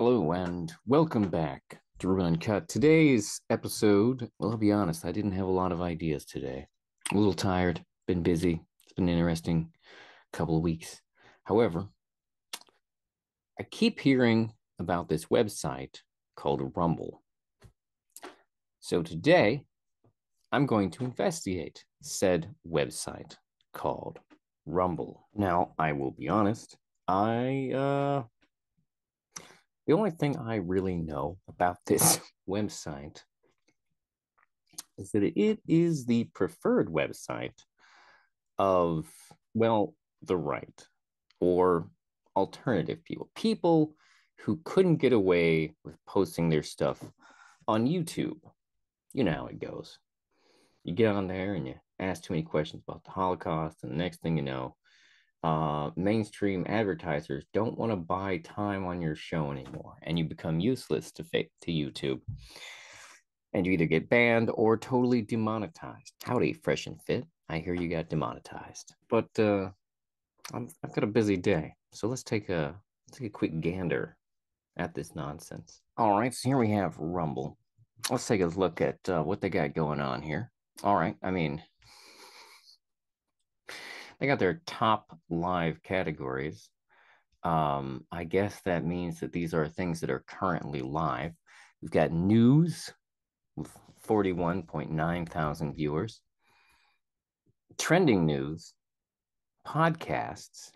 Hello and welcome back to Ruben Uncut. Today's episode, well, I'll be honest, I didn't have a lot of ideas today. A little tired, been busy. It's been an interesting couple of weeks. However, I keep hearing about this website called Rumble. So today, I'm going to investigate said website called Rumble. Now, I will be honest, the only thing I really know about this website is that it is the preferred website of, well, the right or alternative people who couldn't get away with posting their stuff on YouTube. You know how it goes. You get on there and you ask too many questions about the Holocaust, and the next thing you know, mainstream advertisers don't want to buy time on your show anymore, and you become useless to YouTube, and you either get banned or totally demonetized. Howdy, Fresh and Fit. I hear you got demonetized, but I've got a busy day, so let's take a quick gander at this nonsense. All right, so here we have Rumble. Let's take a look at what they got going on here. All right, I mean, they got their top live categories. I guess that means that these are things that are currently live. We've got news with 41.9 thousand viewers, trending news, podcasts,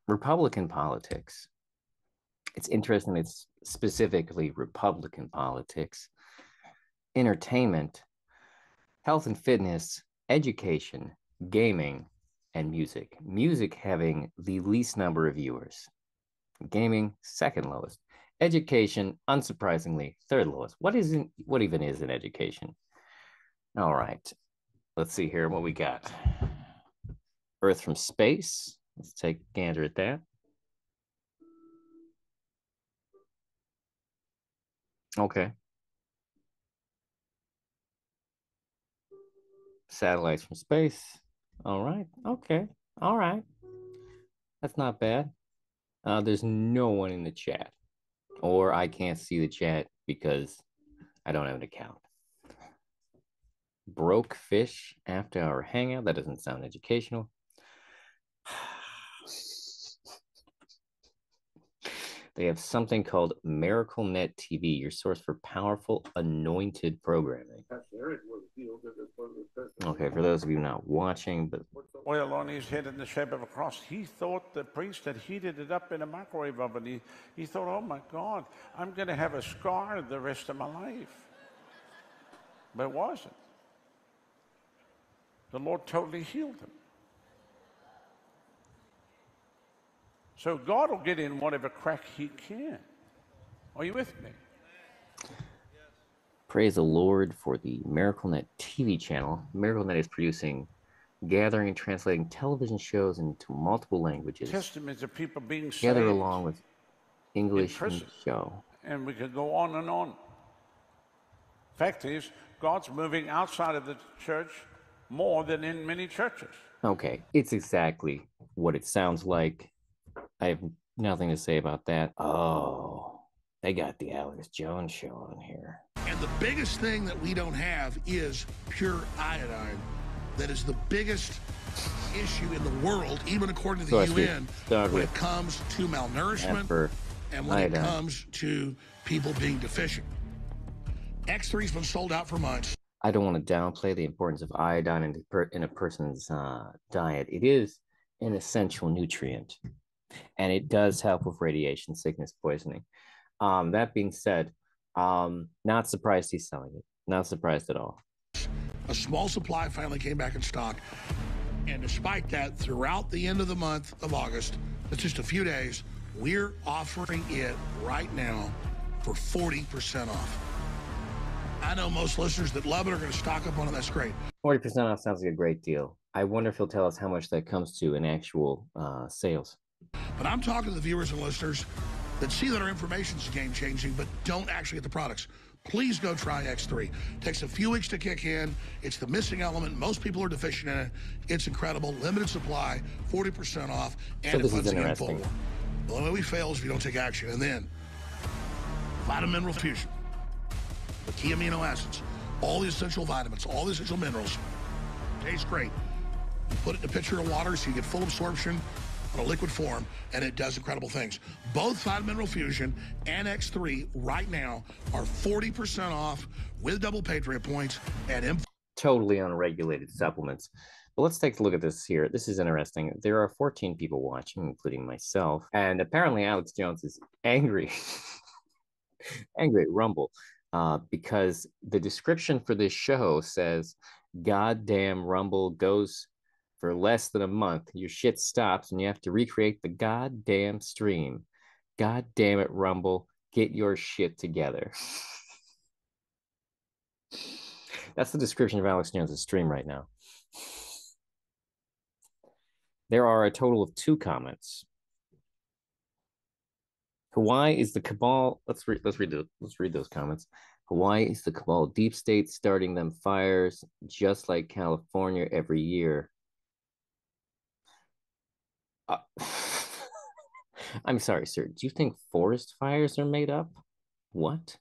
Republican politics. It's interesting, it's specifically Republican politics, entertainment, health and fitness, education, gaming, and music. Music having the least number of viewers. Gaming, second lowest. Education, unsurprisingly, third lowest. What even is an education? All right. Let's see here what we got. Earth from space. Let's take a gander at that. Okay. Satellites from space. All right. Okay. All right. That's not bad. There's no one in the chat, or I can't see the chat because I don't have an account. Broke fish after our hangout. That doesn't sound educational. They have something called MiracleNet TV, your source for powerful, anointed programming. Okay, for those of you not watching, but oil on his head in the shape of a cross. He thought the priest had heated it up in a microwave oven. He thought, oh my God, I'm going to have a scar the rest of my life. But it wasn't. The Lord totally healed him. So God will get in whatever crack he can. Are you with me? Praise the Lord for the MiracleNet TV channel. MiracleNet is producing, gathering, and translating television shows into multiple languages. Testaments of people being saved. Together along with English in the show. And we could go on and on. Fact is, God's moving outside of the church more than in many churches. Okay, it's exactly what it sounds like. I have nothing to say about that. Oh, they got the Alex Jones show on here. And the biggest thing that we don't have is pure iodine. That is the biggest issue in the world, even according to the UN, when it comes to malnourishment and when it comes to people being deficient. X3's been sold out for months. I don't want to downplay the importance of iodine in a person's diet. It is an essential nutrient, and it does help with radiation sickness poisoning. That being said, not surprised he's selling it. Not surprised at all. A small supply finally came back in stock. And despite that, throughout the end of the month of August, it's just a few days, we're offering it right now for 40% off. I know most listeners that love it are going to stock up on it. That's great. 40% off sounds like a great deal. I wonder if he'll tell us how much that comes to in actual sales. But I'm talking to the viewers and listeners that see that our information is game-changing, but don't actually get the products. Please go try X3. It takes a few weeks to kick in. It's the missing element. Most people are deficient in it. It's incredible. Limited supply, 40% off, and so it this puts is again interesting. forward. The only way we fail is if we don't take action. And then Vitamin Mineral Fusion. The key amino acids, all the essential vitamins, all the essential minerals. Tastes great. You put it in a pitcher of water so you get full absorption on a liquid form, and it does incredible things. Both Vitamin Mineral Fusion and X3 right now are 40% off with double Patriot points and totally unregulated supplements. But let's take a look at this here. This is interesting. There are 14 people watching, including myself, and apparently Alex Jones is angry, angry at Rumble, because the description for this show says, "Goddamn Rumble goes for less than a month. Your shit stops, and you have to recreate the goddamn stream. God damn it, Rumble, get your shit together." That's the description of Alex Jones' stream right now. There are a total of 2 comments. Hawaii is the cabal. Let's read those comments. Hawaii is the cabal deep state starting them fires just like California every year. I'm sorry, sir. Do you think forest fires are made up? What?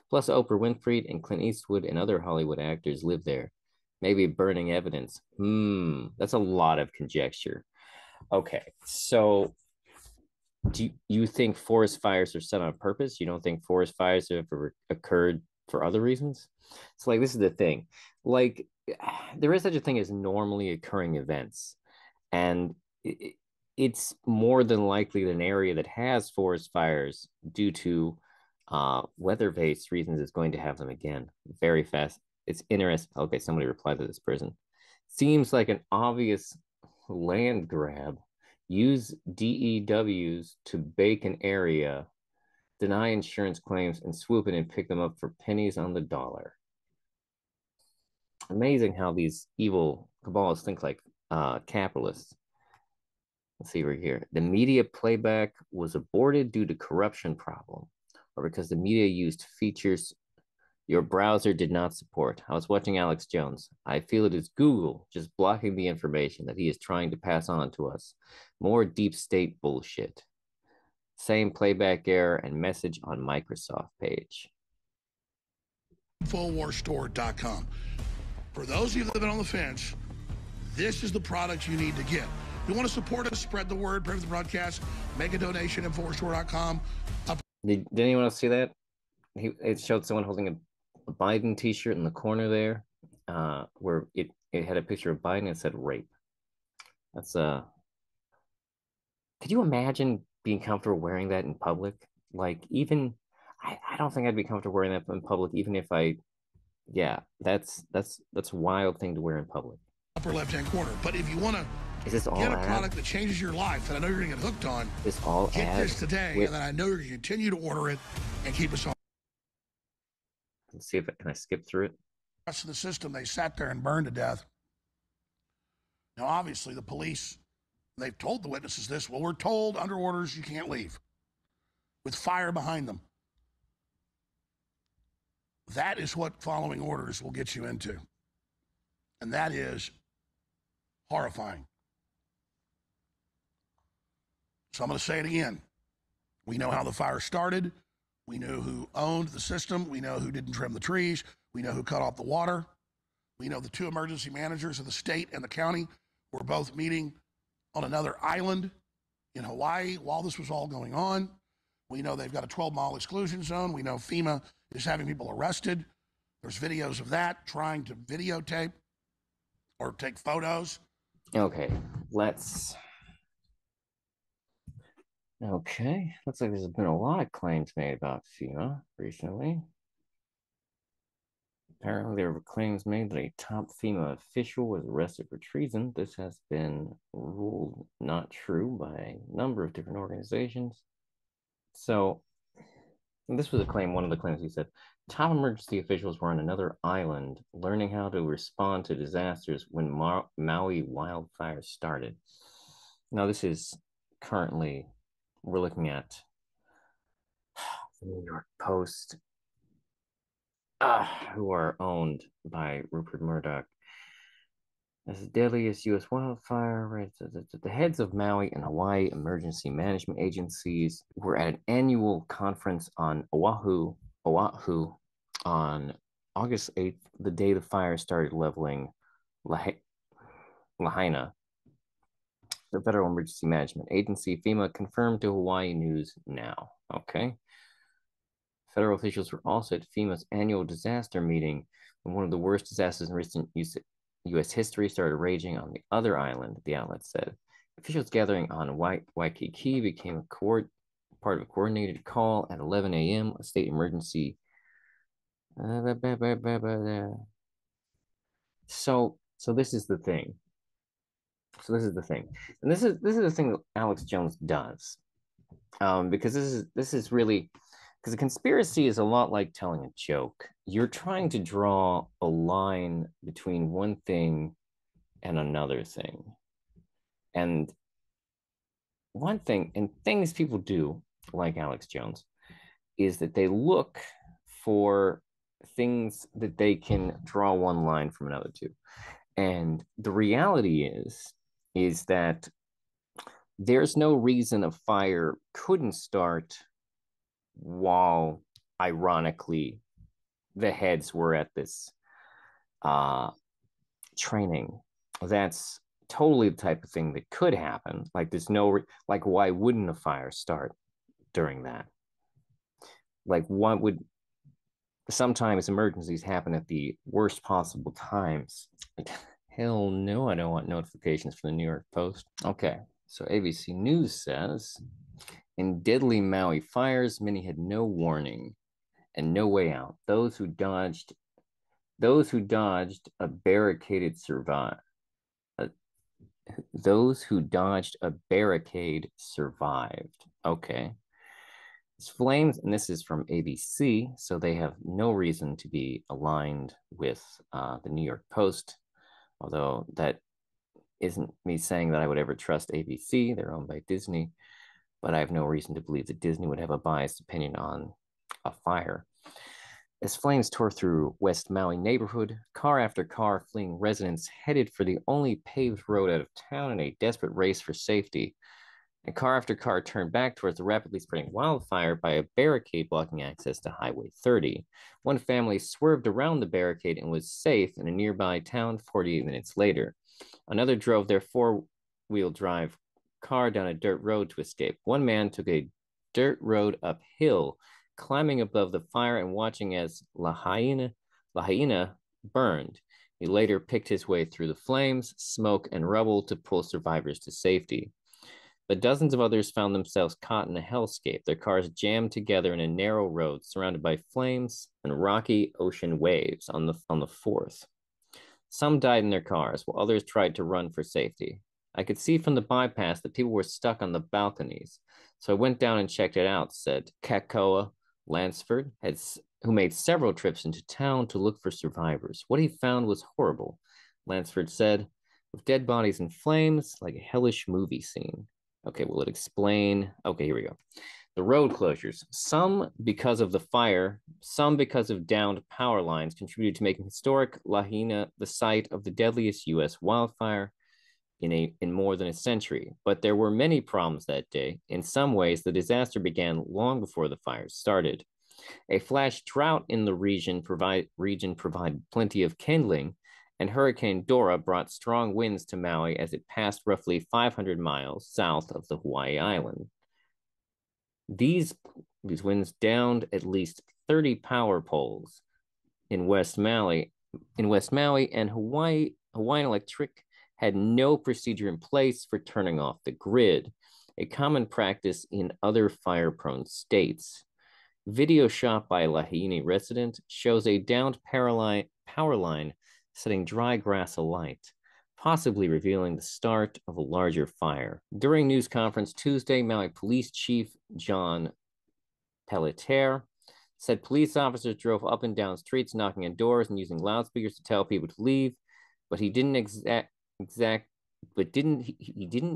Plus, Oprah Winfrey and Clint Eastwood and other Hollywood actors live there. Maybe burning evidence. That's a lot of conjecture. Okay, so do you think forest fires are set on purpose? You don't think forest fires have ever occurred for other reasons? So, like, this is the thing. Like, there is such a thing as normally occurring events, and it's more than likely that an area that has forest fires due to weather-based reasons is going to have them again very fast. It's interesting. Okay, somebody replied to this person. Seems like an obvious land grab. Use DEWs to bake an area, deny insurance claims, and swoop in and pick them up for pennies on the dollar. Amazing how these evil cabalists think like capitalists. Let's see right here. The media playback was aborted due to corruption problem, or because the media used features your browser did not support. I was watching Alex Jones. I feel it is Google just blocking the information that he is trying to pass on to us. More deep state bullshit. Same playback error and message on Microsoft page. InfoWarsStore.com. For those of you living on the fence, this is the product you need to get. If you want to support us, spread the word, pray for the broadcast, make a donation at InfoWarsStore.com. Did anyone else see that? It showed someone holding a Biden t-shirt in the corner there, where it had a picture of Biden and it said rape. That's could you imagine being comfortable wearing that in public? Like, even I don't think I'd be comfortable wearing that in public, even if that's a wild thing to wear in public. Upper left-hand corner. But if you want to get a product that changes your life that I know you're gonna get hooked on, get this today, and then I know you're gonna continue to order it and keep us on. Let's see if can I skip through it. The rest of the system, they sat there and burned to death. Now, obviously, the police, they've told the witnesses this. Well, we're told under orders you can't leave, with fire behind them. That is what following orders will get you into, and that is horrifying. So I'm going to say it again. We know how the fire started. We know who owned the system. We know who didn't trim the trees. We know who cut off the water. We know the 2 emergency managers of the state and the county were both meeting on another island in Hawaii while this was all going on. We know they've got a 12-mile exclusion zone. We know FEMA is having people arrested. There's videos of that, trying to videotape or take photos. Okay, Okay, looks like there's been a lot of claims made about FEMA recently. Apparently, there were claims made that a top FEMA official was arrested for treason. This has been ruled not true by a number of different organizations. So, this was a claim, one of the claims he said, top emergency officials were on another island learning how to respond to disasters when Maui wildfires started. Now, this is currently, we're looking at the New York Post, who are owned by Rupert Murdoch. As the deadliest U.S. wildfire, the heads of Maui and Hawaii emergency management agencies were at an annual conference on Oahu, on August 8th, the day the fire started leveling Lahaina. The Federal Emergency Management Agency, FEMA, confirmed to Hawaii News Now. Okay. Federal officials were also at FEMA's annual disaster meeting when one of the worst disasters in recent U.S. history started raging on the other island, the outlet said. Officials gathering on Waikiki became part of a coordinated call at 11 a.m., a state emergency. So this is the thing. And this is the thing that Alex Jones does. Because this is really, because a conspiracy is a lot like telling a joke. You're trying to draw a line between one thing and another thing. And one thing, and things people do, like Alex Jones, is that they look for things that they can draw one line from another to. And the reality is that there's no reason a fire couldn't start while, ironically, the heads were at this training. That's totally the type of thing that could happen. Like, there's no, like, why wouldn't a fire start during that? Like, what would, sometimes emergencies happen at the worst possible times. Like, hell no, I don't want notifications from the New York Post. Okay, so ABC News says, in deadly Maui fires, many had no warning and no way out. Those who dodged a barricaded survived. Those who dodged a barricade survived. Okay. It's flames, and this is from ABC, so they have no reason to be aligned with the New York Post, although that isn't me saying that I would ever trust ABC. They're owned by Disney, but I have no reason to believe that Disney would have a biased opinion on a fire. As flames tore through West Maui neighborhood, car after car fleeing residents headed for the only paved road out of town in a desperate race for safety. And car after car turned back towards the rapidly spreading wildfire by a barricade blocking access to Highway 30. One family swerved around the barricade and was safe in a nearby town 48 minutes later. Another drove their four-wheel drive car down a dirt road to escape. One man took a dirt road uphill, climbing above the fire and watching as Lahaina burned. He later picked his way through the flames, smoke, and rubble to pull survivors to safety. But dozens of others found themselves caught in a hellscape, their cars jammed together in a narrow road surrounded by flames and rocky ocean waves on the 4th. Some died in their cars, while others tried to run for safety. I could see from the bypass that people were stuck on the balconies, so I went down and checked it out, said Kakoa Lansford, who made several trips into town to look for survivors. What he found was horrible, Lansford said, with dead bodies in flames like a hellish movie scene. Okay, will it explain? Okay, here we go. The road closures, some because of the fire, some because of downed power lines, contributed to making historic Lahaina the site of the deadliest U.S. wildfire in more than a century. But there were many problems that day. In some ways, the disaster began long before the fires started. A flash drought in the region provided plenty of kindling, and Hurricane Dora brought strong winds to Maui as it passed roughly 500 miles south of the Hawaii island. These winds downed at least 30 power poles in West Maui, and Hawaiian Electric had no procedure in place for turning off the grid, a common practice in other fire-prone states. Video shot by a Lahaina resident shows a downed power line setting dry grass alight, possibly revealing the start of a larger fire. During news conference Tuesday, Maui Police Chief Jone said police officers drove up and down streets, knocking on doors and using loudspeakers to tell people to leave, but he didn't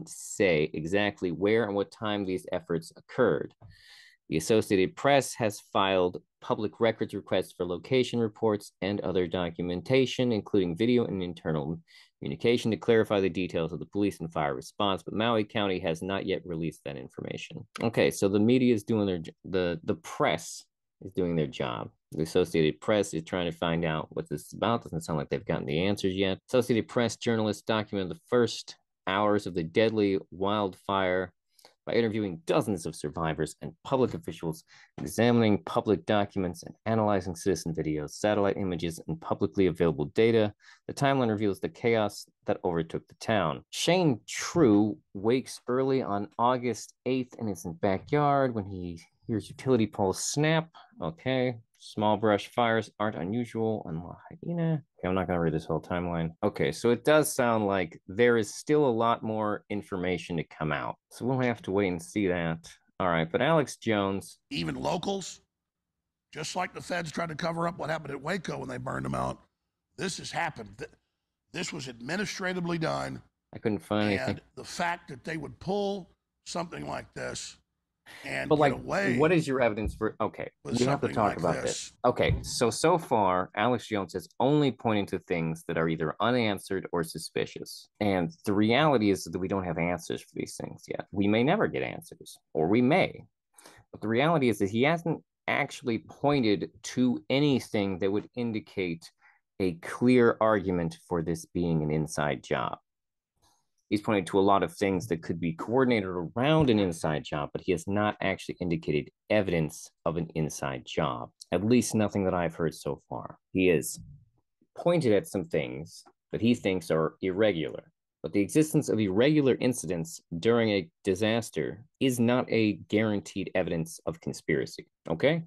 say exactly where and what time these efforts occurred. The Associated Press has filed public records requests for location reports and other documentation, including video and internal communication to clarify the details of the police and fire response, but Maui County has not yet released that information. Okay, so the media is doing the press is doing their job. The Associated Press is trying to find out what this is about. Doesn't sound like they've gotten the answers yet. Associated Press journalists documented the first hours of the deadly wildfire by interviewing dozens of survivors and public officials, examining public documents and analyzing citizen videos, satellite images, and publicly available data. The timeline reveals the chaos that overtook the town. Shane True wakes early on August 8th in his backyard when he hears utility poles snap. Okay. Small brush fires aren't unusual in La Hyena. Okay, I'm not going to read this whole timeline. Okay, so it does sound like there is still a lot more information to come out. So we'll have to wait and see that. All right, but Alex Jones. Even locals, just like the feds tried to cover up what happened at Waco when they burned them out, this has happened. This was administratively done. I couldn't find anything. And the fact that they would pull something like this and but like, away, what is your evidence for? Okay, we have to talk like about this. Okay, so far, Alex Jones is only pointing to things that are either unanswered or suspicious. And the reality is that we don't have answers for these things yet. We may never get answers, or we may. But the reality is that he hasn't actually pointed to anything that would indicate a clear argument for this being an inside job. He's pointing to a lot of things that could be coordinated around an inside job, but he has not actually indicated evidence of an inside job, at least nothing that I've heard so far. He has pointed at some things that he thinks are irregular, but the existence of irregular incidents during a disaster is not a guaranteed evidence of conspiracy, okay?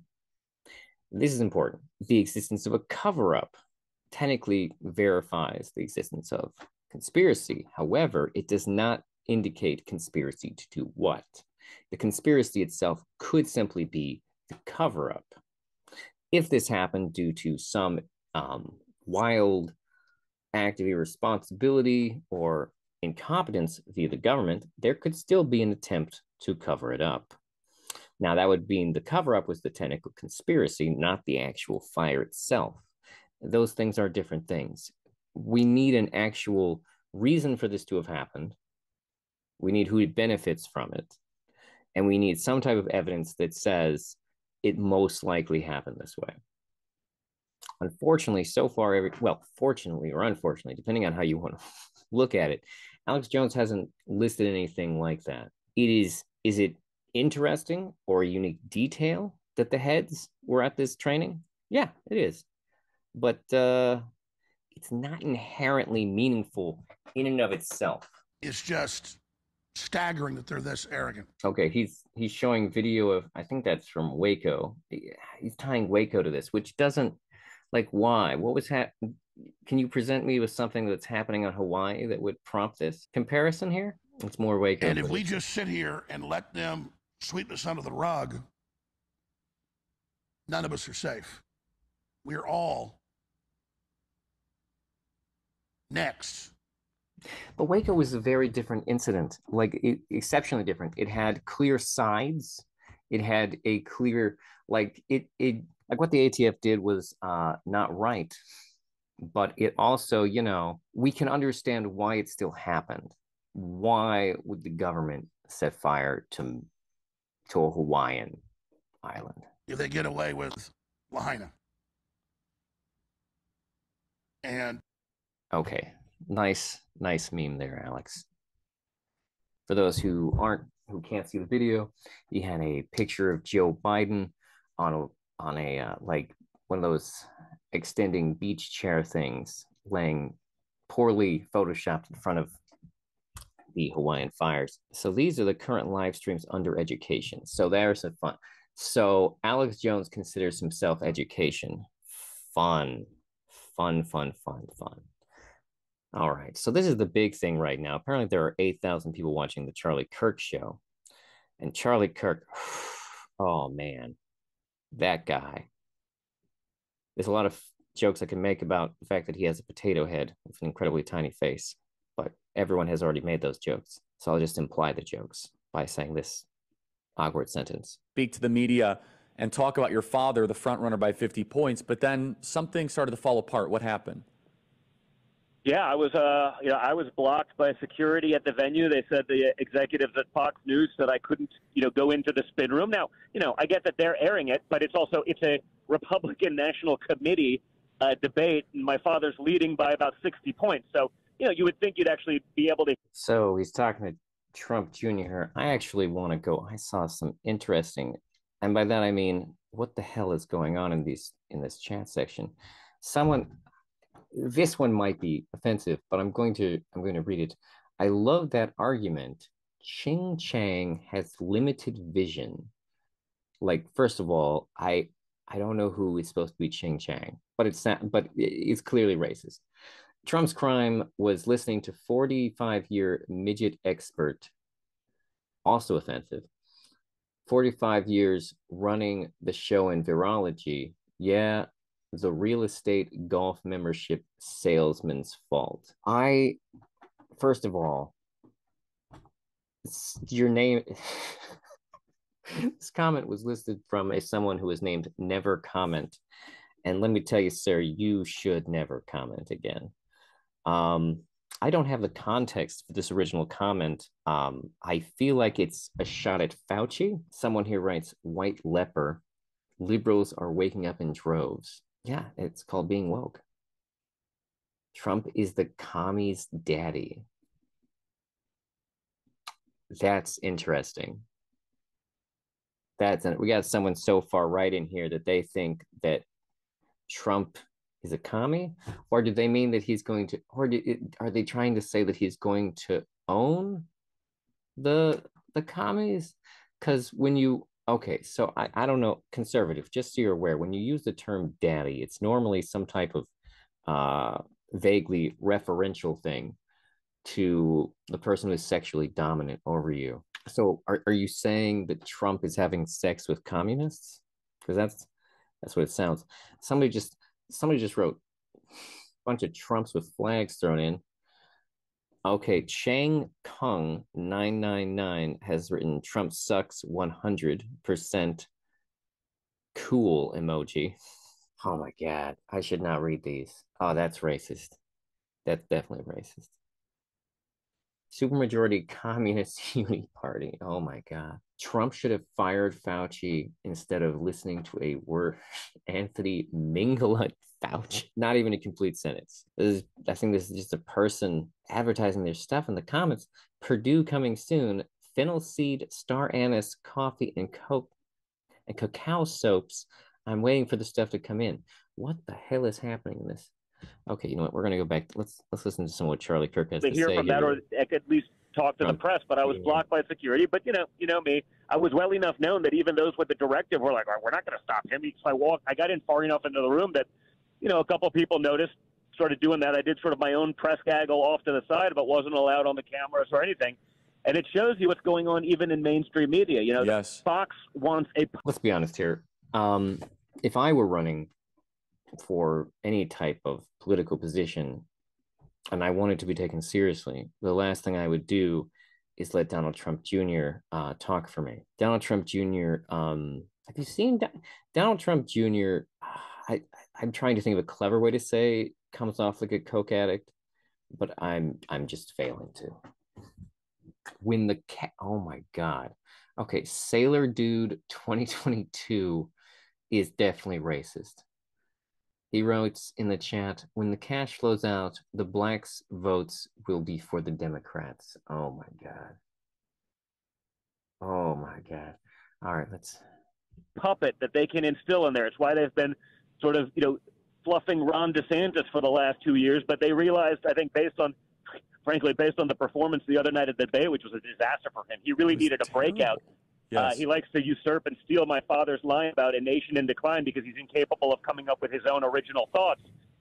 This is important. The existence of a cover-up technically verifies the existence of conspiracy. However, it does not indicate conspiracy to do what. The conspiracy itself could simply be the cover-up. If this happened due to some wild act of irresponsibility or incompetence via the government, there could still be an attempt to cover it up. Now, that would mean the cover-up was the technical conspiracy, not the actual fire itself. Those things are different things. We need an actual reason for this to have happened. We need who benefits from it. And we need some type of evidence that says it most likely happened this way. Unfortunately, so far, fortunately or unfortunately, depending on how you want to look at it, Alex Jones hasn't listed anything like that. Is it interesting or a unique detail that the heads were at this training? Yeah, it is. But it's not inherently meaningful in and of itself. It's just staggering that they're this arrogant. Okay, he's showing video of, I think that's from Waco. He's tying Waco to this, which doesn't, like, why? What was happening? Can you present me with something that's happening on Hawaii that would prompt this comparison here? It's more Waco. And if we just sit here and let them sweep us under the rug, none of us are safe. We're all next. But Waco was a very different incident, exceptionally different. It had clear sides. It had a clear, like what the ATF did was not right. But it also, we can understand why it still happened. Why would the government set fire to a Hawaiian island? If they get away with Lahaina. And okay, nice meme there, Alex. For those who can't see the video, he had a picture of Joe Biden on a like one of those extending beach chair things, laying poorly photoshopped in front of the Hawaiian fires. So these are the current live streams under education. So there's some fun. So Alex Jones considers himself education. Fun. All right, so this is the big thing right now. Apparently there are 8,000 people watching the Charlie Kirk show. And Charlie Kirk, oh man, that guy. There's a lot of jokes I can make about the fact that he has a potato head with an incredibly tiny face, but everyone has already made those jokes. So I'll just imply the jokes by saying this awkward sentence. Speak to the media and talk about your father, the front runner by 50 points, but then something started to fall apart. What happened? Yeah, I was blocked by security at the venue. They said the executives at Fox News said I couldn't, go into the spin room. Now, I get that they're airing it, but it's a Republican National Committee debate, and my father's leading by about 60 points. So, you would think you'd actually be able to. So he's talking to Trump Jr. I actually want to go. I saw some interesting, and by that I mean, what the hell is going on in this chat section? This one might be offensive, but I'm going to read it. I love that argument. Ching Chang has limited vision. Like, first of all, I don't know who is supposed to be Ching Chang, but it's clearly racist. Trump's crime was listening to 45-year midget expert, also offensive. 45 years running the show in virology. Yeah, the real estate golf membership salesman's fault. First of all, your name. This comment was listed from someone who was named Never Comment. And let me tell you, sir, you should never comment again. I don't have the context for this original comment. I feel like it's a shot at Fauci. Someone here writes, white leper. Liberals are waking up in droves. Yeah, it's called being woke. Trump is the commies' daddy. That's interesting. We got someone so far right in here that they think that Trump is a commie, or do they mean that he's going to, are they trying to say that he's going to own the commies? Because so I don't know, conservative, just so you're aware, when you use the term daddy, it's normally some type of vaguely referential thing to the person who is sexually dominant over you. So are you saying that Trump is having sex with communists? Because that's what it sounds. Somebody just wrote a bunch of Trumps with flags thrown in. Okay, Chang Kung 999 has written Trump sucks 100% cool emoji. Oh my God, I should not read these. Oh, that's racist. That's definitely racist. Supermajority Communist Unity Party. Oh my God. Trump should have fired Fauci instead of listening to a word. Anthony Mingala Fauci. Not even a complete sentence. I think this is just a person advertising their stuff in the comments. Purdue coming soon. Fennel seed, star anise, coffee, and Coke and cacao soaps. I'm waiting for the stuff to come in. What the hell is happening in this? Okay, you know what? We're gonna go back. Let's listen to some of what Charlie Kirk has to say From that, or I could at least talk to the press. But I was blocked by security. But you know me. I was well enough known that even those with the directive were like, "We're not going to stop him." So I got in far enough into the room that, a couple of people noticed, started doing that. I did sort of my own press gaggle off to the side, but wasn't allowed on the cameras or anything. And it shows you what's going on even in mainstream media. Yes. Fox wants a. Let's be honest here. If I were running for any type of political position and I wanted to be taken seriously, the last thing I would do is let Donald Trump Jr. Talk for me. Donald Trump Jr. Have you seen Donald Trump Jr.? I'm trying to think of a clever way to say comes off like a coke addict, but I'm just failing to. When the cat, oh my God. Okay, Sailor Dude 2022 is definitely racist. He wrote in the chat, when the cash flows out, the blacks' votes will be for the Democrats. Oh my God. Oh my God. All right, let's. Puppet that they can instill in there. It's why they've been sort of, fluffing Ron DeSantis for the last 2 years. But they realized, I think, based on the performance the other night at the debate, which was a disaster for him, he really needed a breakout. Yes. He likes to usurp and steal my father's line about a nation in decline because he's incapable of coming up with his own original thoughts.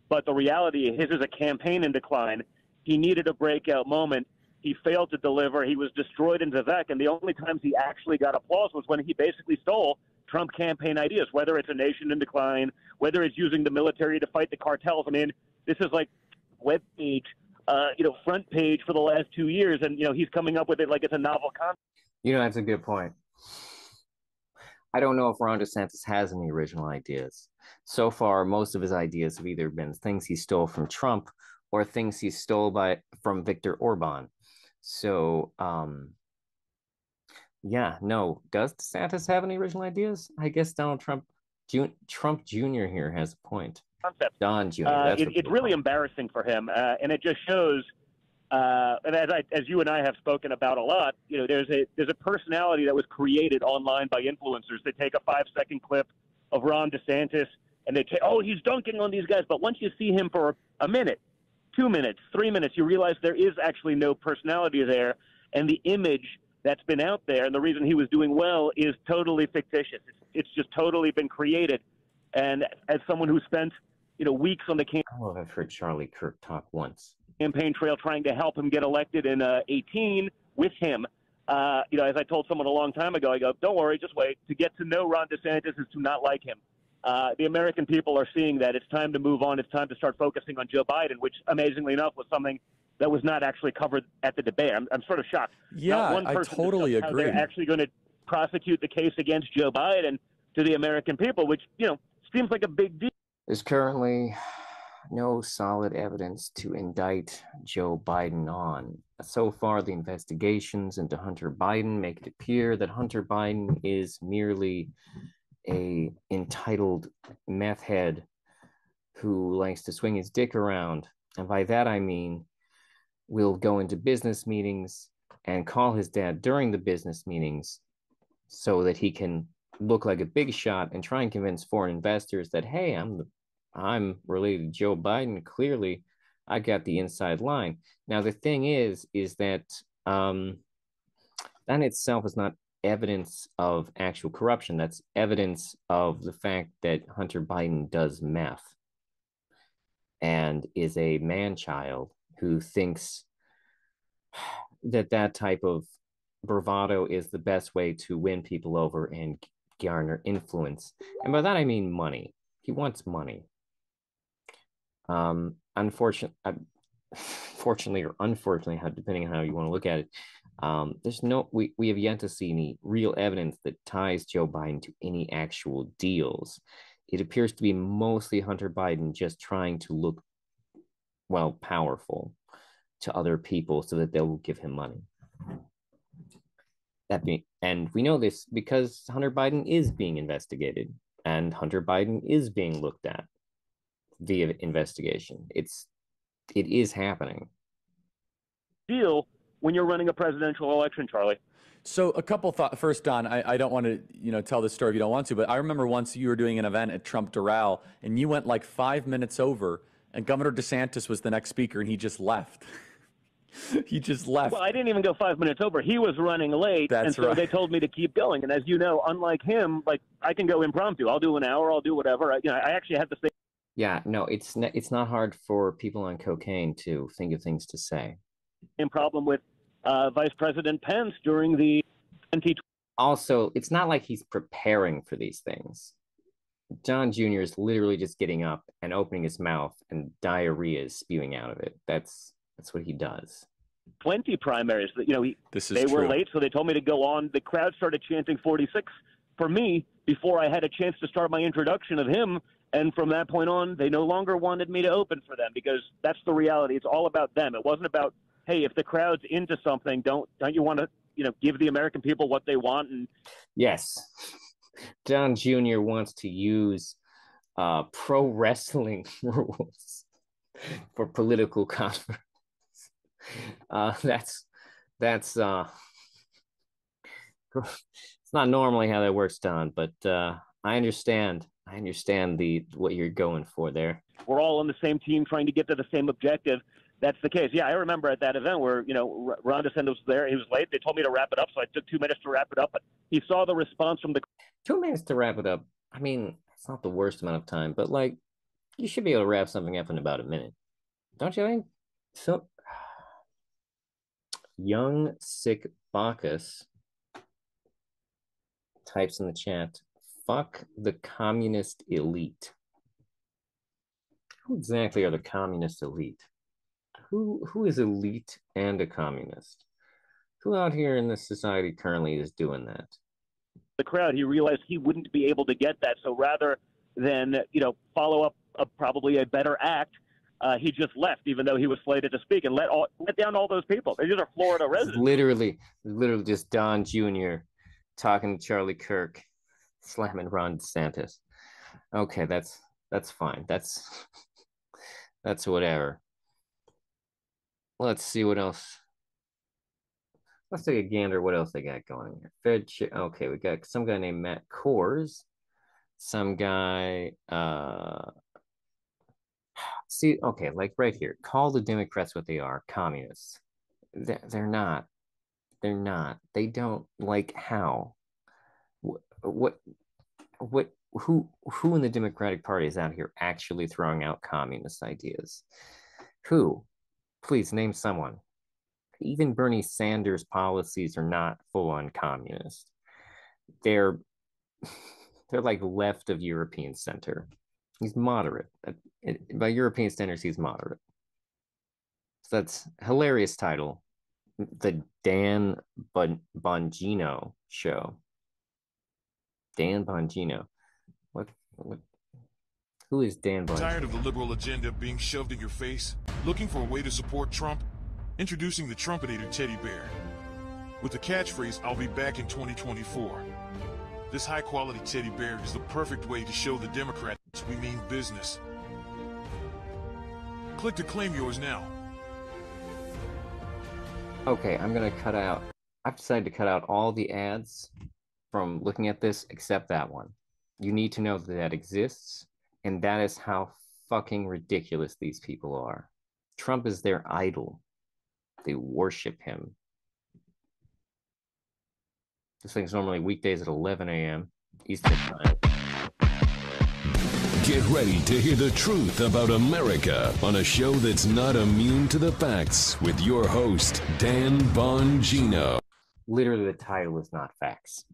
But the reality is, his is a campaign in decline. He needed a breakout moment. He failed to deliver. He was destroyed in Vivek, and the only times he actually got applause was when he basically stole Trump campaign ideas, whether it's a nation in decline, whether it's using the military to fight the cartels. I mean, this is like webpage, front page for the last 2 years, and, he's coming up with it like it's a novel concept. That's a good point. I don't know if Ron DeSantis has any original ideas. So far, most of his ideas have either been things he stole from Trump or things he stole from Viktor Orban. So, yeah, no. Does DeSantis have any original ideas? I guess Donald Trump Jr. here has a point. Concept. Don Jr. It's really embarrassing for him, and it just shows. And as you and I have spoken about a lot, there's a personality that was created online by influencers. They take a 5-second clip of Ron DeSantis and they say, "Oh, he's dunking on these guys." But once you see him for a minute, 2 minutes, 3 minutes, you realize there is actually no personality there, and the image that's been out there and the reason he was doing well is totally fictitious. It's just totally been created. And as someone who spent weeks on the campaign, I've heard Charlie Kirk talk once. Campaign trail trying to help him get elected in 18 with him. As I told someone a long time ago, I go, don't worry, just wait. To get to know Ron DeSantis is to not like him. The American people are seeing that. It's time to move on. It's time to start focusing on Joe Biden, which amazingly enough was something that was not actually covered at the debate. I'm sort of shocked. Yeah, I totally agree. They're actually going to prosecute the case against Joe Biden to the American people, which, seems like a big deal. There's currently no solid evidence to indict Joe Biden on. So far, the investigations into Hunter Biden make it appear that Hunter Biden is merely a entitled meth head who likes to swing his dick around. And by that, I mean, will go into business meetings and call his dad during the business meetings so that he can look like a big shot and try and convince foreign investors that, hey, I'm related to Joe Biden. Clearly, I got the inside line. Now, the thing is that that in itself is not evidence of actual corruption. That's evidence of the fact that Hunter Biden does meth and is a man-child who thinks that type of bravado is the best way to win people over and garner influence. And by that, I mean money. He wants money. Fortunately or unfortunately, depending on how you want to look at it, we have yet to see any real evidence that ties Joe Biden to any actual deals. It appears to be mostly Hunter Biden just trying to look, well, powerful to other people so that they will give him money. And we know this because Hunter Biden is being investigated and Hunter Biden is being looked at via investigation. It is happening. Deal when you're running a presidential election, Charlie. So a couple thoughts. First, Don, I don't want to tell this story if you don't want to, but I remember once you were doing an event at Trump Doral and you went like 5 minutes over, and Governor DeSantis was the next speaker, and he just left. He just left. Well, I didn't even go 5 minutes over. He was running late, and so they told me to keep going. And as you know, unlike him, like I can go impromptu. I'll do an hour. I'll do whatever. I actually had to say. Yeah, no, it's not hard for people on cocaine to think of things to say. Same problem with Vice President Pence during the 2020. Also, it's not like he's preparing for these things. John Jr. is literally just getting up and opening his mouth, and diarrhea is spewing out of it. That's what he does. 20 primaries. They were late, so they told me to go on. The crowd started chanting 46 for me before I had a chance to start my introduction of him. And from that point on, they no longer wanted me to open for them because that's the reality. It's all about them. It wasn't about, hey, if the crowd's into something, don't you want to, give the American people what they want? And yes, John Jr. wants to use pro wrestling rules for political conference. That's it's not normally how that works, Don, but I understand what you're going for there. We're all on the same team trying to get to the same objective. That's the case. Yeah, I remember at that event where, Ron DeSantis was there. He was late. They told me to wrap it up, so I took 2 minutes to wrap it up. But he saw the response from the 2 minutes to wrap it up. I mean, it's not the worst amount of time, but like, you should be able to wrap something up in about a minute, don't you think? So, Young Sick Bacchus types in the chat, fuck the communist elite. Who exactly are the communist elite? Who is elite and a communist? Who out here in this society currently is doing that? the crowd, he realized he wouldn't be able to get that. So rather than, follow up probably a better act, he just left, even though he was slated to speak, and let down all those people. These are Florida residents. Literally just Don Jr. talking to Charlie Kirk, slamming Ron DeSantis. Okay, that's fine. That's whatever. Let's see what else. Let's take a gander. What else they got going here? Okay, we got some guy named Matt Kors. Some guy. See, okay, like right here. Call the Democrats what they are: communists. They're not. They're not. They don't like how. What? Who in the Democratic Party is out here actually throwing out communist ideas? Who? Please name someone. Even Bernie Sanders' policies are not full-on communist. They're like left of European center. He's moderate. By European standards, he's moderate. So that's hilarious title. The Dan Bongino Show. Dan Bongino. What? Who is Dan Bongino? Tired of the liberal agenda being shoved in your face? Looking for a way to support Trump? Introducing the Trumpinator Teddy Bear. With the catchphrase, "I'll be back in 2024. This high-quality teddy bear is the perfect way to show the Democrats we mean business. Click to claim yours now. Okay, I'm going to cut out. I've decided to cut out all the ads from looking at this except that one. You need to know that exists, and that is how fucking ridiculous these people are. Trump is their idol. They worship him. This thing's normally weekdays at 11 a.m. Eastern Time. Get ready to hear the truth about America on a show that's not immune to the facts with your host, Dan Bongino. Literally, the title is not facts.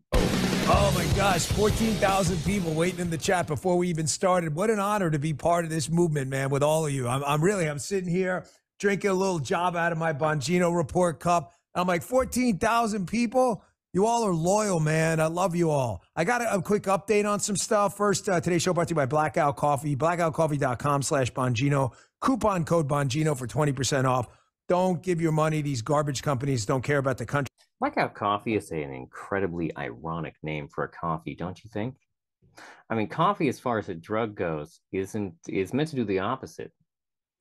Oh my gosh, 14,000 people waiting in the chat before we even started. What an honor to be part of this movement, man, with all of you. I'm sitting here drinking a little job out of my Bongino Report cup. I'm like, 14,000 people? You all are loyal, man. I love you all. I got a quick update on some stuff. First, today's show brought to you by Blackout Coffee, blackoutcoffee.com/Bongino. Coupon code Bongino for 20% off. Don't give your money. These garbage companies don't care about the country. Blackout Coffee is an incredibly ironic name for a coffee, don't you think? I mean, coffee, as far as a drug goes, is meant to do the opposite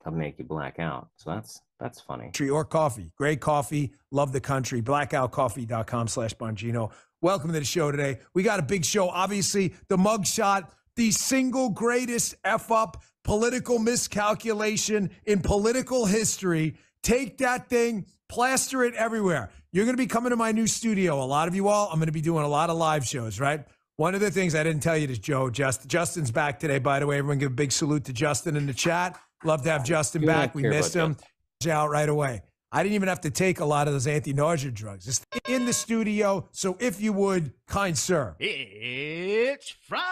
of make you black out. So that's funny. Or coffee. Great coffee. Love the country. blackoutcoffee.com/Bongino. Welcome to the show today. We got a big show. Obviously, the mugshot, the single greatest F-up political miscalculation in political history. Take that thing, plaster it everywhere. You're going to be coming to my new studio. A lot of you all, I'm going to be doing a lot of live shows, right? One of the things I didn't tell you is Justin's back today, by the way. Everyone give a big salute to Justin in the chat. Love to have Justin back. We missed him. Out right away. I didn't even have to take a lot of those anti-nausea drugs. It's in the studio, so if you would, kind sir. It's Friday.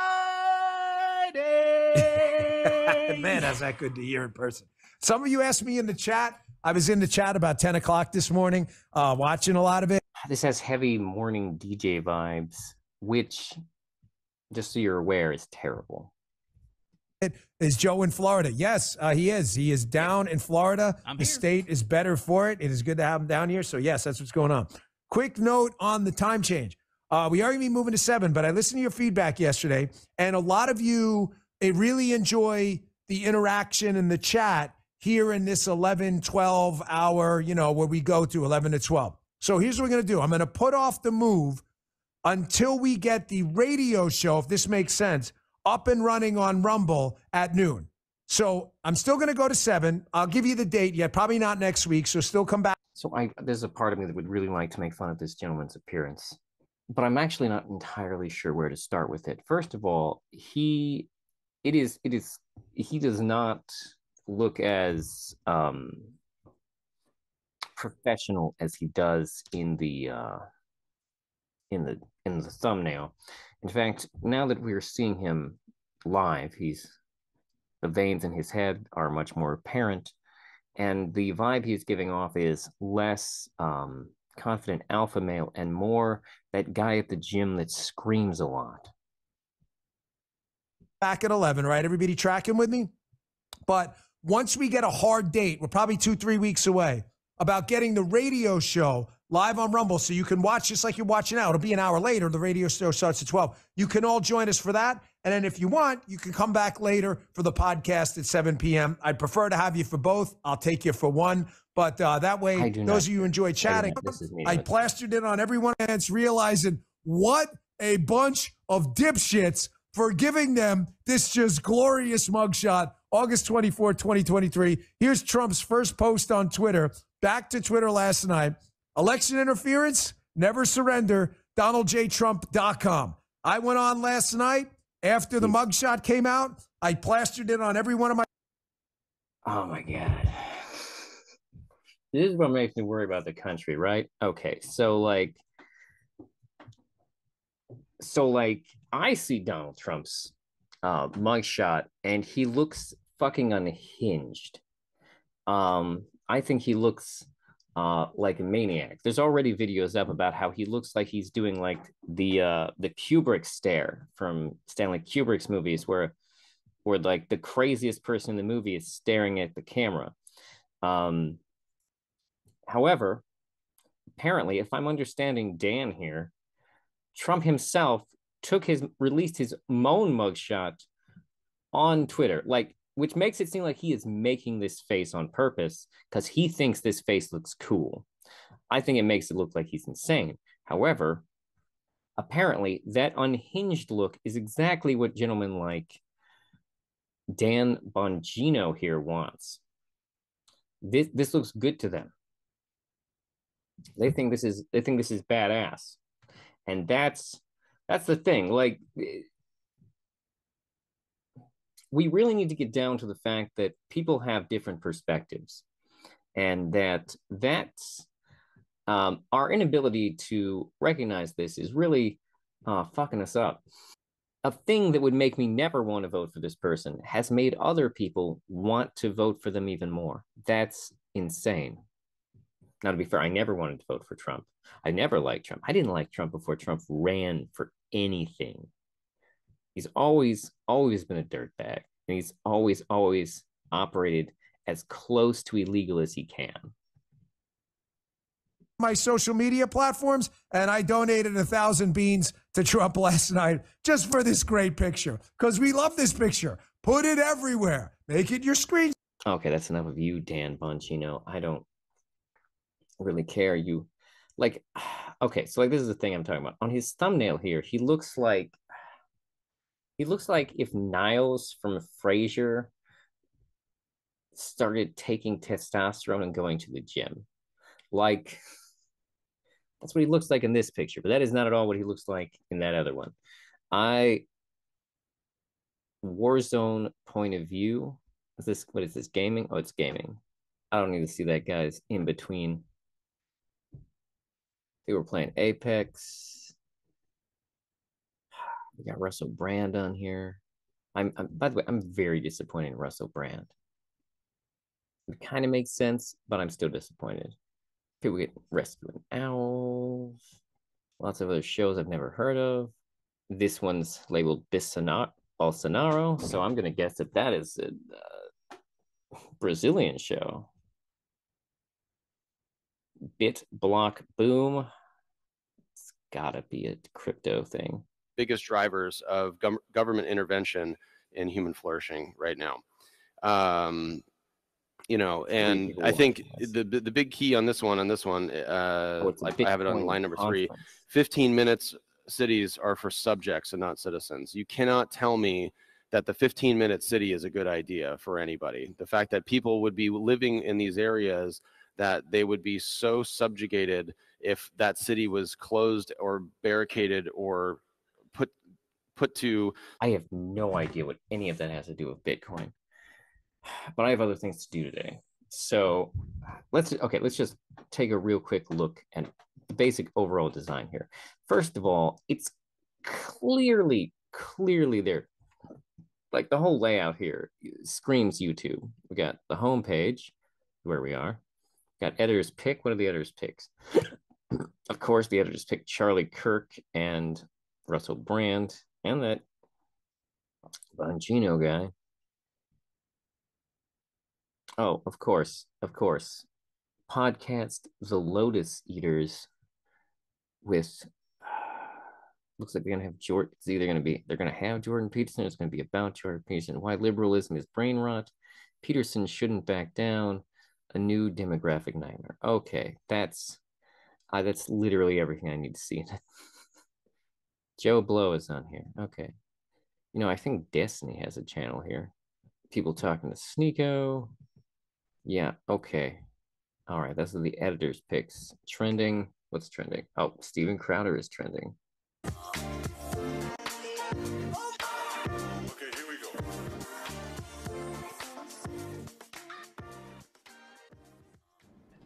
Man, how's that good to hear in person. Some of you asked me in the chat. I was in the chat about 10 o'clock this morning, watching a lot of it. This has heavy morning DJ vibes, which, just so you're aware, is terrible. Is Joe in Florida? Yes, he is. He is down in Florida. The state is better for it. It is good to have him down here. So, yes, that's what's going on. Quick note on the time change. We are going to be moving to 7, but I listened to your feedback yesterday, and a lot of you really enjoy the interaction in the chat here in this 11, 12 hour, where we go to 11 to 12. So here's what we're going to do. I'm going to put off the move until we get the radio show, if this makes sense, up and running on Rumble at noon. So I'm still going to go to 7. I'll give you the date yet, probably not next week, so still come back. So there's a part of me that would really like to make fun of this gentleman's appearance, but I'm actually not entirely sure where to start with it. First of all, he does not look as professional as he does in the thumbnail. In fact, now that we're seeing him live, the veins in his head are much more apparent, and the vibe he's giving off is less confident alpha male, and more that guy at the gym that screams a lot. Back at 11, right? Everybody tracking with me? But once we get a hard date, we're probably 2-3 weeks away, about getting the radio show live on Rumble so you can watch just like you're watching now. It'll be an hour later. The radio show starts at 12. You can all join us for that. And then if you want, you can come back later for the podcast at 7 p.m. I'd prefer to have you for both. I'll take you for one. But that way, those of you who enjoy chatting, I plastered it on everyone and it's realizing what a bunch of dipshits for giving them this just glorious mugshot. August 24, 2023. Here's Trump's first post on Twitter. Back to Twitter last night. Election interference, never surrender, DonaldJTrump.com. I went on last night after the mugshot came out. I plastered it on every one of my. Oh, my God. This is what makes me worry about the country, right? Okay, so I see Donald Trump's mugshot, and he looks fucking unhinged. I think he looks like a maniac. There's already videos up about how he looks like he's doing like the Kubrick stare from Stanley Kubrick's movies, where like the craziest person in the movie is staring at the camera. However, apparently, if I'm understanding Dan here, Trump himself released his own mugshot on Twitter, which makes it seem like he is making this face on purpose because he thinks this face looks cool. I think it makes it look like he's insane. However, apparently that unhinged look is exactly what gentlemen like Dan Bongino here wants. This looks good to them. They think this is badass. And that's the thing. Like, we really need to get down to the fact that people have different perspectives, and that's our inability to recognize this is really fucking us up. A thing that would make me never want to vote for this person has made other people want to vote for them even more. That's insane. Now, to be fair, I never wanted to vote for Trump. I never liked Trump. I didn't like Trump before Trump ran for anything. He's always been a dirtbag. And he's always operated as close to illegal as he can. My social media platforms, and I donated 1,000 beans to Trump last night just for this great picture, because we love this picture. Put it everywhere. Make it your screen. Okay, that's enough of you, Dan Bongino. I don't really care. Okay, so this is the thing I'm talking about. On his thumbnail here, he looks like if Niles from Frasier started taking testosterone and going to the gym. Like, that's what he looks like in this picture, but that is not at all what he looks like in that other one. Warzone point of view. What is this, gaming? Oh, it's gaming. I don't need to see that guy's in between. They were playing Apex. We got Russell Brand on here. By the way, I'm very disappointed in Russell Brand. It kind of makes sense, but I'm still disappointed. People get Rescuing Owls. Lots of other shows I've never heard of. This one's labeled Bolsonaro, so I'm going to guess that is a Brazilian show. Bit Block Boom. It's gotta be a crypto thing. Biggest drivers of government intervention in human flourishing right now. And I think the big key on this one, I have it on line number 3, 15 minutes cities are for subjects and not citizens. You cannot tell me that the 15-minute city is a good idea for anybody. The fact that people would be living in these areas, that they would be so subjugated if that city was closed or barricaded or put to. I have no idea what any of that has to do with Bitcoin, but I have other things to do today. So let's just take a real quick look at the basic overall design here. First of all, it's clearly there. Like, the whole layout here screams YouTube. We got the home page where we are. Got editor's pick. What are the editor's picks? Of course, the editors picked Charlie Kirk and Russell Brand and that Bongino guy. Oh, of course. Podcast The Lotus Eaters with looks like they're gonna have Jordan. It's either they're gonna have Jordan Peterson. It's gonna be about Jordan Peterson. Why liberalism is brain rot. Peterson shouldn't back down. A new demographic nightmare. Okay, that's literally everything I need to see. Joe Blow is on here. Okay, I think Destiny has a channel here. People talking to Sneeko. Yeah. Okay. All right. Those are the editors' picks. Trending. What's trending? Oh, Steven Crowder is trending. Okay, here we go.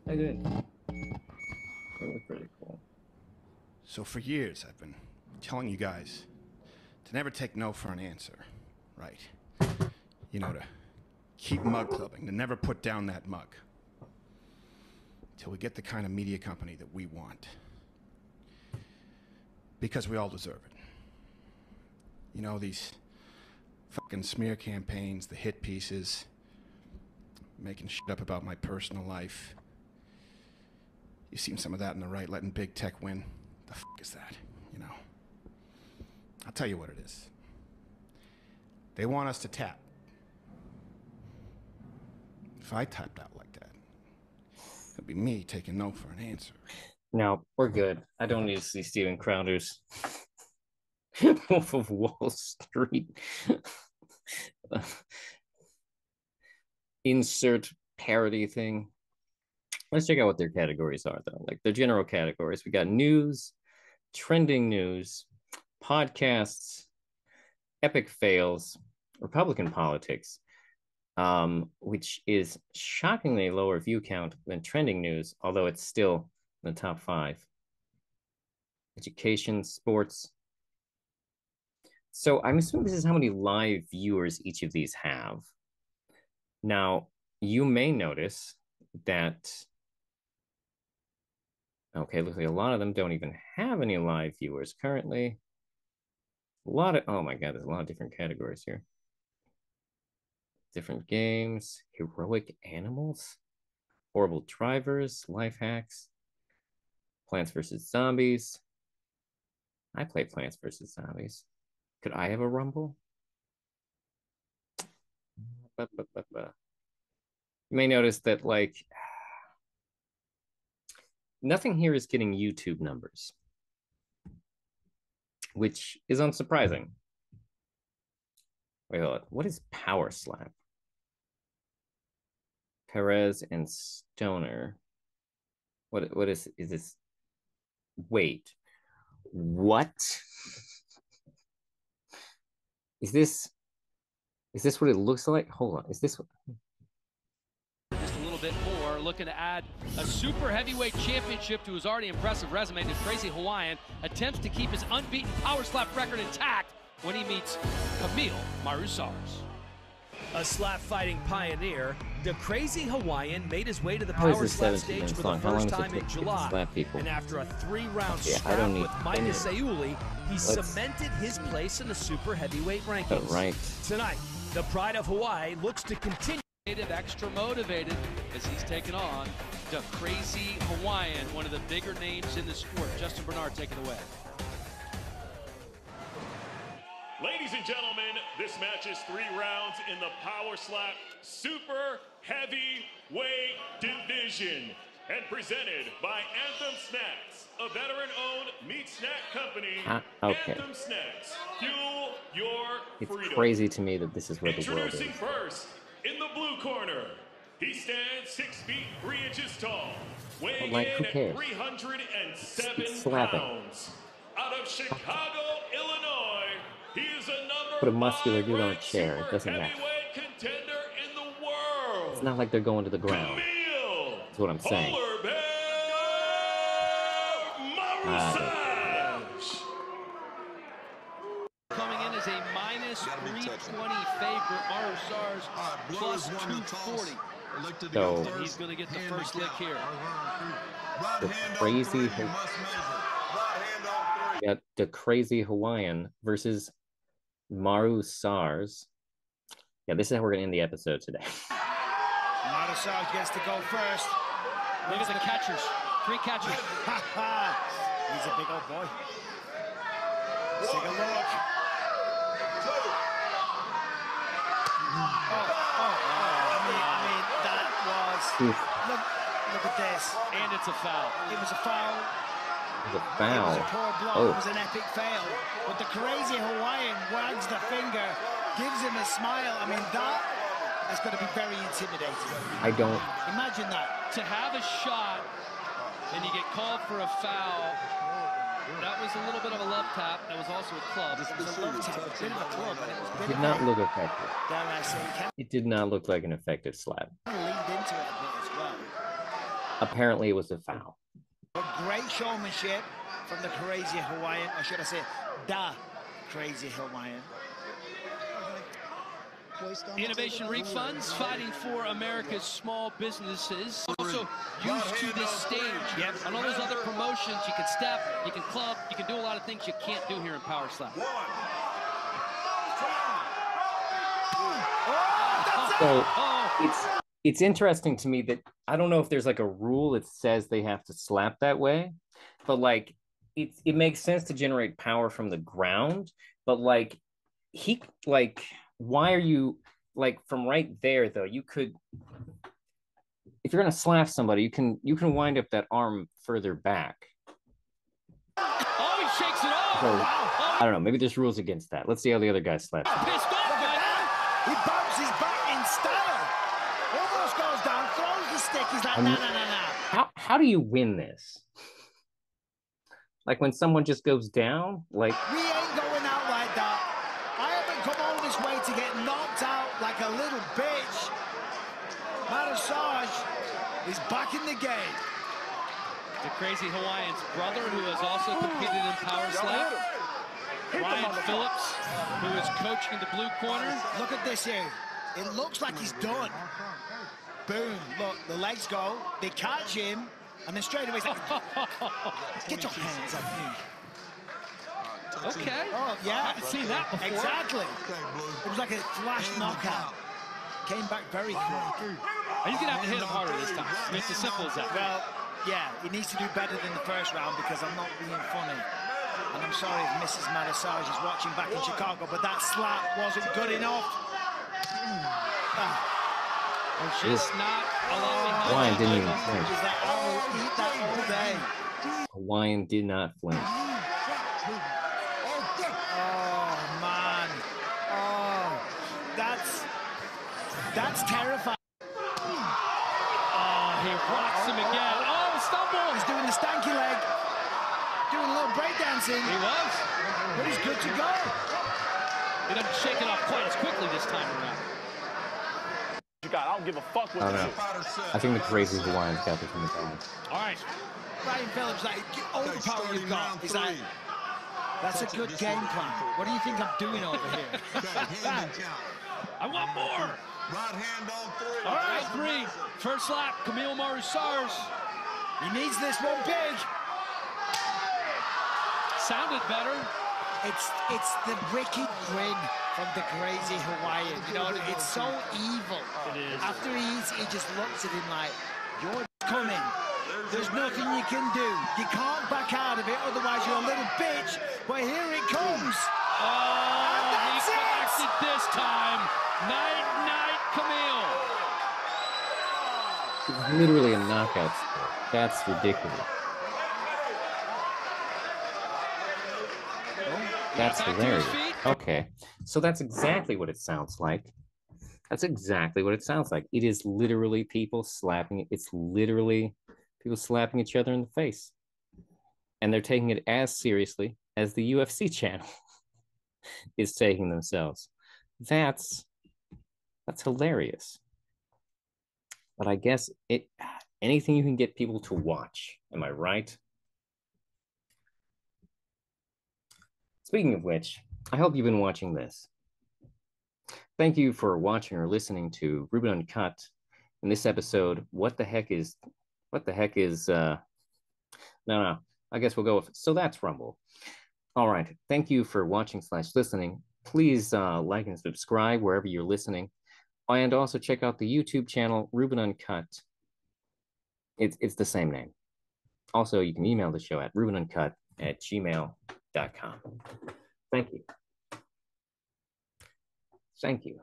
I did. That was pretty cool. So for years, I've been telling you guys to never take no for an answer, right? To keep mug clubbing, to never put down that mug. Till we get the kind of media company that we want. Because we all deserve it. These fucking smear campaigns, the hit pieces, making shit up about my personal life. You've seen some of that on the right, letting big tech win. The fuck is that, I'll tell you what it is. They want us to tap. If I tapped out like that, it'd be me taking no for an answer. No, we're good. I don't need to see Steven Crowder's Wolf of Wall Street. Insert parody thing. Let's check out what their categories are, though. Like their general categories. We got news, trending news, podcasts, epic fails, Republican politics, which is shockingly lower view count than trending news, although it's still in the top 5. Education, sports. So I'm assuming this is how many live viewers each of these have. Now, you may notice that, okay, looks like a lot of them don't even have any live viewers currently. Oh my God, there's a lot of different categories here. Different games, heroic animals, horrible drivers, life hacks, Plants vs. Zombies. I play Plants vs. Zombies. Could I have a Rumble? You may notice that, nothing here is getting YouTube numbers, which is unsurprising. Wait, hold on. What is Power Slap? Perez and Stoner. What is this? Wait, what? Is this what it looks like? Hold on. Is this what? Just a little bit more, looking to add a super heavyweight championship to his already impressive resume. The Crazy Hawaiian attempts to keep his unbeaten power slap record intact when he meets Camille Marusars. A slap fighting pioneer, the Crazy Hawaiian made his way to the power slap stage for the first time in July. And after a 3-round scrap with Micah Sayuli, he cemented his place in the super heavyweight rankings. Right. Tonight, the pride of Hawaii looks to continue. Extra motivated as he's taken on the Crazy Hawaiian, one of the bigger names in the sport. Justin Bernard, take it away. Ladies and gentlemen, this match is 3 rounds in the Power Slap Super Heavyweight Division and presented by Anthem Snacks, a veteran-owned meat snack company. Okay. Anthem Snacks, fuel your freedom. It's crazy to me that this is where the world is. Introducing first, in the blue corner, he stands 6 feet 3 inches tall, weighing in at 307 pounds. Out of Chicago, Illinois, he is a Put a muscular dude on a chair. It doesn't matter. contender in the world. It's not like they're going to the ground. That's what I'm saying. Coming in as a minus 320 favorite, Marusars plus 240. So he's going to get the first lick here. The crazy, the crazy Hawaiian versus Maru Sars. Yeah, this is how we're going to end the episode today. Maru Sars gets to go first. Look at the catchers. 3 catchers. He's a big old boy. Let's take a look. I mean, that was... Look at this. And it's a foul. It was a foul. It was a foul. It was a poor block. It was an epic fail. But the crazy Hawaiian wags the finger, gives him a smile. I mean, that is going to be very intimidating. I don't... Imagine that. To have a shot and you get called for a foul, that was a little bit of a love tap. That was also a club. It was a love tap, a bit of a club, and it was It did not look effective. Dare I say, It did not look like an effective slap. leaned into it a bit as well. Apparently, it was a foul. But great showmanship from the crazy Hawaiian, or should I say, the crazy Hawaiian. Innovation refunds fighting for America's small businesses. Also used to this stage. Yep. On all those other promotions, you can step, you can club, you can do a lot of things you can't do here in Power Slap. So it's interesting to me that I don't know if there's like a rule that says they have to slap that way, but like it makes sense to generate power from the ground, but like why are you like from right there though? You could, if you're gonna slap somebody, you can wind up that arm further back. Oh, he shakes it off. So, I don't know. Maybe there's rules against that. Let's see how the other guy slaps. Pissed off, he bounces back in style. Almost goes down, throws the stick. He's like, nah. How do you win this? Like when someone just goes down, like we ain't going out like that. I haven't come all this way to get knocked out like a little bitch. Massage is back in the game. The crazy Hawaiian's brother, who has also competed in Power Slap. Ryan Phillips, who is coaching the blue corner. Look at this here. It looks like he's done. Boom. Look, the legs go. They catch him. And then straight away, he's like, get your hands off me. Okay. Oh, yeah. I haven't seen that before. Exactly. It was like a flash knockout. Came back very quick. He's going to have to hit him harder this time. I mean, it's as simple as that. Well, yeah, he needs to do better than the first round because I'm not being funny. And I'm sorry if Mrs. Massage is watching back in Chicago, but that slap wasn't good enough. Just not allowing Hawaiian didn't even flinch. Eat that all day. Hawaiian did not flinch. Oh, man. Oh, that's terrifying. Oh, he rocks him again. Oh, stumble. He's doing the stanky leg. Doing a little breakdancing. He was. But he's good to go. He doesn't shake it off quite as quickly this time around. I don't give a fuck what I think the crazy Hawaiian's got this in the bag. All right. Ryan Phillips, like, all the power you've got. He's like, that's a good game plan. What do you think I'm doing over here? I want more. Right hand on 3. All right, 3. First lap, Camille Maru-Sars. He needs this one big. Sounded better. It's the wicked grin from the crazy Hawaiian. You know, it's so evil. It is. After he eats, he just looks at him like, you're coming. There's nothing you can do. You can't back out of it, otherwise you're a little bitch. But here it comes. Oh, he connected this time. Night, Camille. It's literally a knockout sport. That's ridiculous. That's hilarious. Okay, so that's exactly what it sounds like. That's exactly what it sounds like. It is literally people slapping. It's literally people slapping each other in the face. And they're taking it as seriously as the UFC channel is taking themselves. That's hilarious. But I guess anything you can get people to watch. Am I right? Speaking of which, I hope you've been watching this. Thank you for watching or listening to Ruben Uncut. in this episode, what the heck is no, I guess we'll go with, so that's Rumble. All right. Thank you for watching / listening. Please like and subscribe wherever you're listening. And also check out the YouTube channel, Ruben Uncut. It's the same name. Also, you can email the show at rubenuncut@gmail.com. Thank you. Thank you.